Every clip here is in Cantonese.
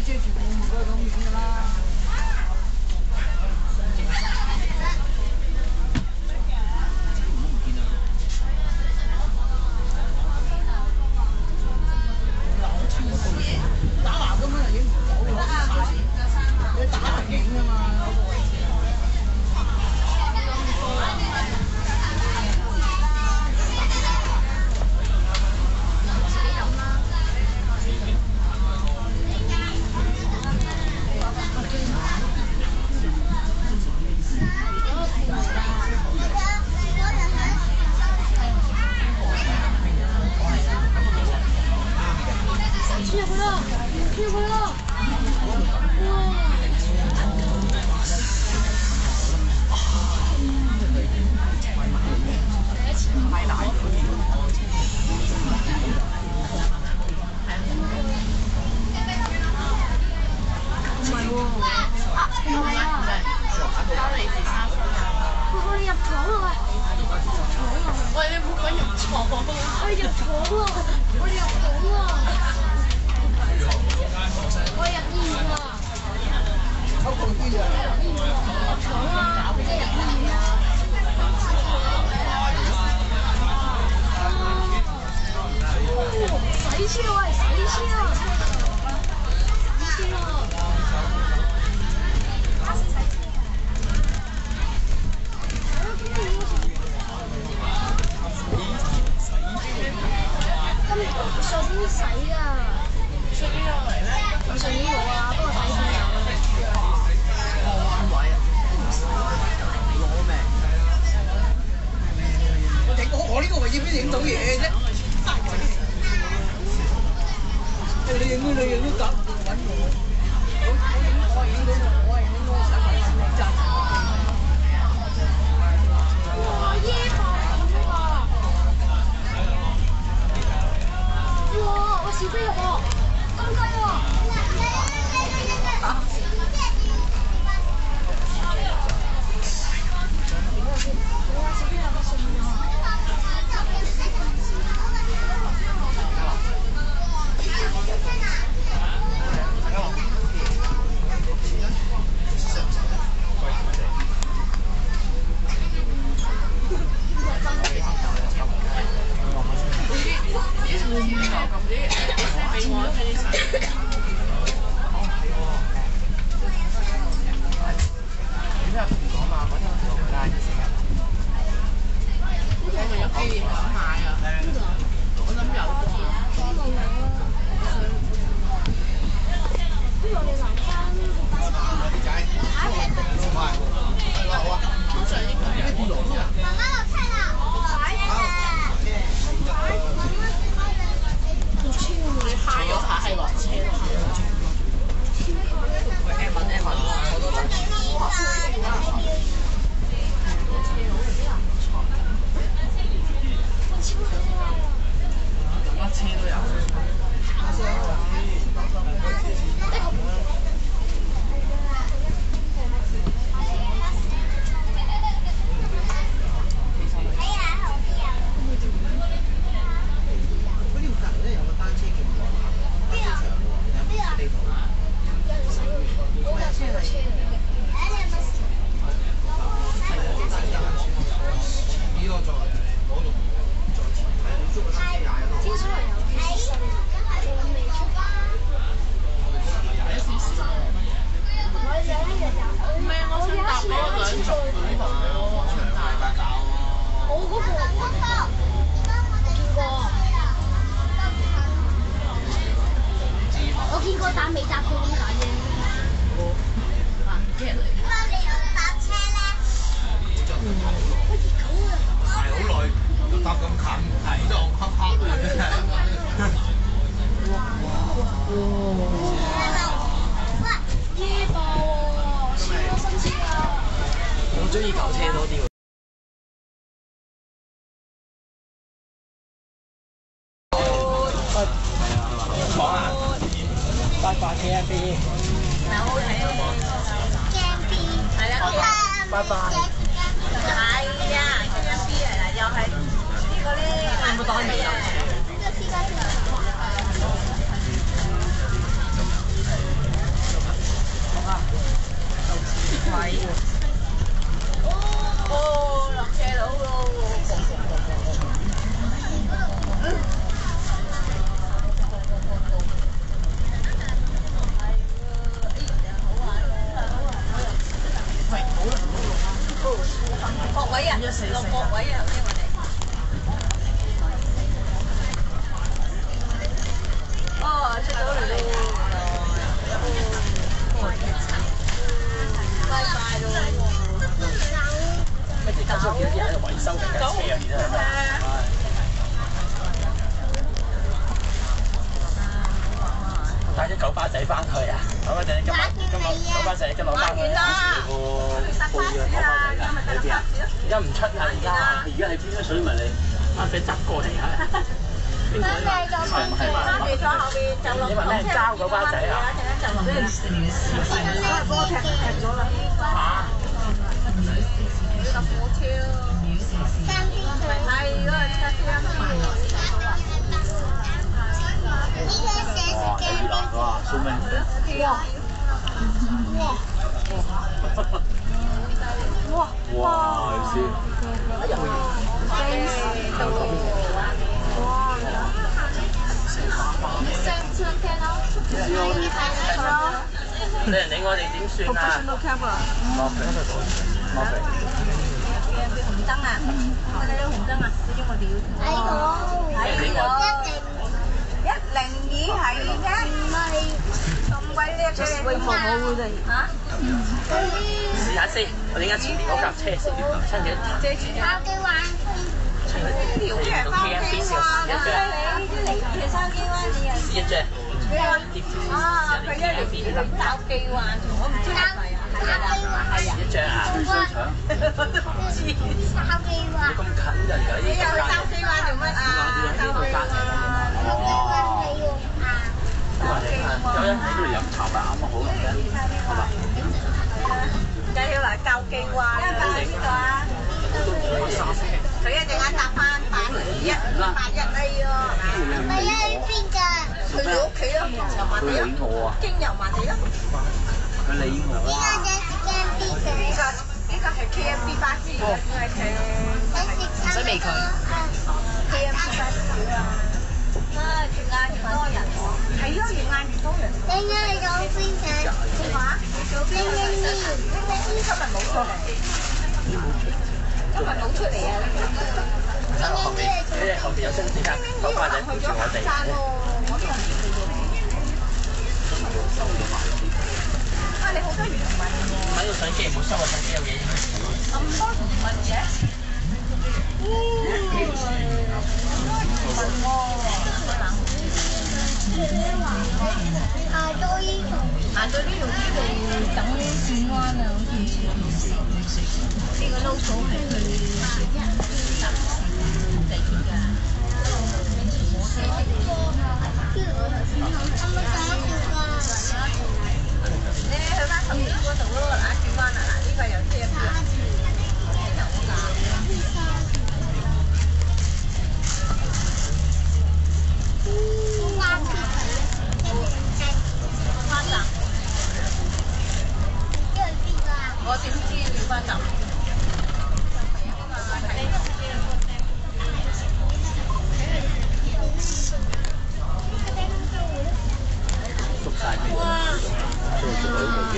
解決我們嗰種嘢啦。打橫根本就影唔到，你打橫影㗎嘛。拜拜。係啊，跟住 B 嚟啦，又係呢個咧。有冇當面啊？呢個私家車。之後見到啲人喺度維修緊架車啊，見到係咪？帶咗九巴仔翻去啊！九巴仔，九巴仔，今日攞翻去個報嘅九巴仔㗎，喺邊啊？而家唔出啊！而家係邊張水文嚟？阿仔執過嚟啊！邊個啊？係嘛？你話咩交九巴仔啊？波踢咗啦！嚇！呢個火車係嗰個車哇！喺越南㗎嘛，蘇明。哇！有先。你人理我哋點算啊？冇俾佢講，冇俾。紅燈啊！你睇到紅燈啊？嗰啲我哋要睇到。102係嘅，咁鬼叻嘅。嚇？試下先，我點解前面嗰架車先親嘅？條車係包機喎，咁你啲嚟其三機灣你又試一隻。啊！佢一年打機灣，我唔知係咪啊？係啊，一張啊！黐線！你咁近㗎而家你又去打機灣做乜啊？打機灣。有人喺度飲茶吧，啱啱好嘅，係嘛？繼續嚟救機灣。邊個啊？佢一陣間搭翻81A咯，係咪？去你屋企咯，油麻地咯，經油麻地咯。佢理我啊！呢個係 KMB 巴士，係使未佢 KMB 巴士啊！啊，越晏越多人喎。係咯，越晏越多人。點話？今日冇出嚟。今日冇出嚟啊！後面，你哋後面有張紙啊，九巴仔陪住我哋。啊！你好多漁民喎。喺度相機，唔好收個相機有嘢影。咁多漁民嘅？行到呢度等轉彎啊，好似呢個 logo 係去地鐵㗎。你去翻頭先嗰度咯，嗱轉彎啊，嗱呢個又車票。我點知要翻站？縮曬佢。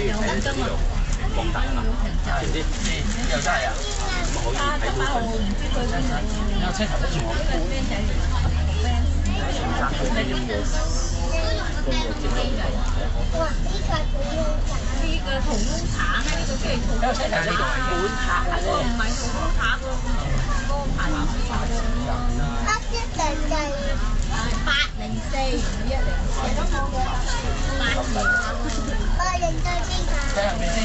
有紅燈啊！紅燈啊！知唔知？知又真係啊！咁可以睇到佢。有車頭跟住我。呢個紅烏橙咧，呢個即係紅烏橙呢度係本塔啊！唔係紅烏塔喎，嗰個牌子804 104睇下面先，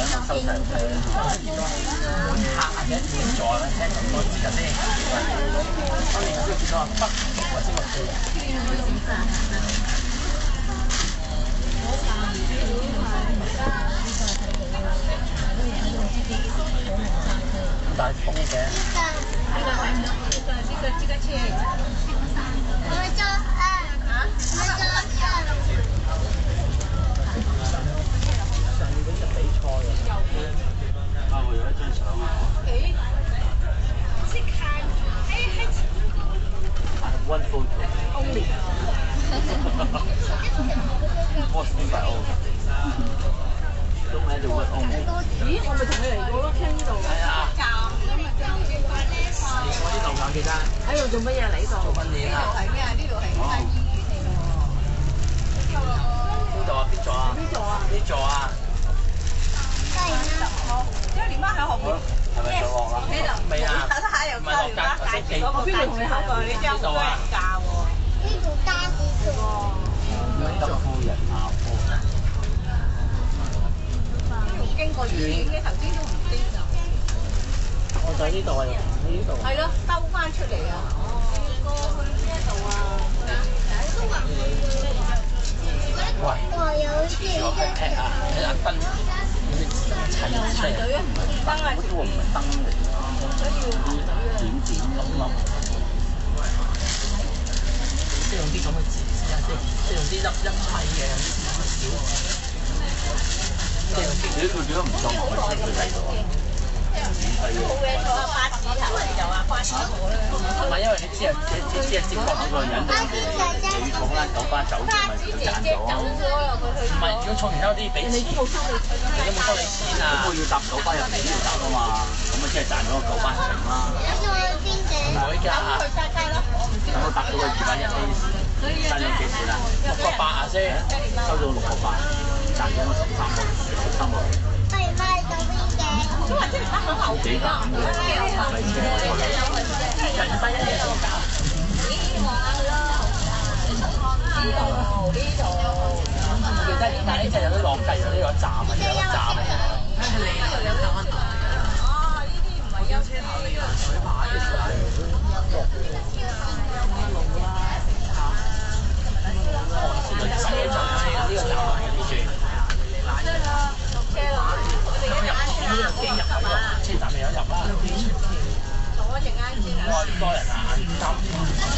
收齊本塔嘅點座咧，聽咁多字嘅先。當年都見到北或者大風嘅。呢個睇唔到，呢個車嚟㗎。我有一張相啊。One photo. Only. What's mean by only? Don't add the word only. 咦，我咪同你嚟過咯，傾呢度。係啊。嚟過呢度㗎，記得。喺度做乜嘢嚟呢度？做訓練啊。係咩啊？呢度係醫院嚟㗎。邊度啊？邊座啊？邊座啊？呢座啊？因為連媽喺學會。係咪？咪上落啦？未啊，唔係落街頭先幾我邊度同你考過？你真係好多人教喎。呢度單子喎。德夫人下坡。經過醫院嘅頭先都唔知㗎。我就喺呢度啊，呢度。係咯，兜翻出嚟啊！過去呢一度啊。喂，我有啲我係踢啊！你眼燈齊出嚟，燈啊！嗰啲喎唔係燈嚟㗎，點點粒粒。即係用啲咁嘅字即係用啲一體嘅少少。即係佢點解唔裝落去佢睇到啊？冇嘢坐啊，巴士頭你就話巴士頭啦。唔係因為你知啊，你知啊，接駁嗰個人就要坐間九巴走啫嘛，佢賺咗。唔係，如果坐完之後都要俾錢。你都冇收你錢啊！咁我要搭九巴入嚟呢度走啊嘛，咁啊即係賺咗個九巴程啦。唔會㗎。咁我搭到個210A，賺咗幾錢啊？6.8啊先，收到6.8，賺咗我13個。都話即係得口幾㗎？人生一嘢數價。呢望下佢啦。呢度。記得點解呢隻有啲落計咗呢個站啊？有個站嚟㗎。係你呢度有站啊？哦，呢啲唔係優車頭嚟㗎，水牌嘅時候。路啊，呢個站嚟嘅呢轉。車站未有入啦，我陣間先啊！多人啊，3車。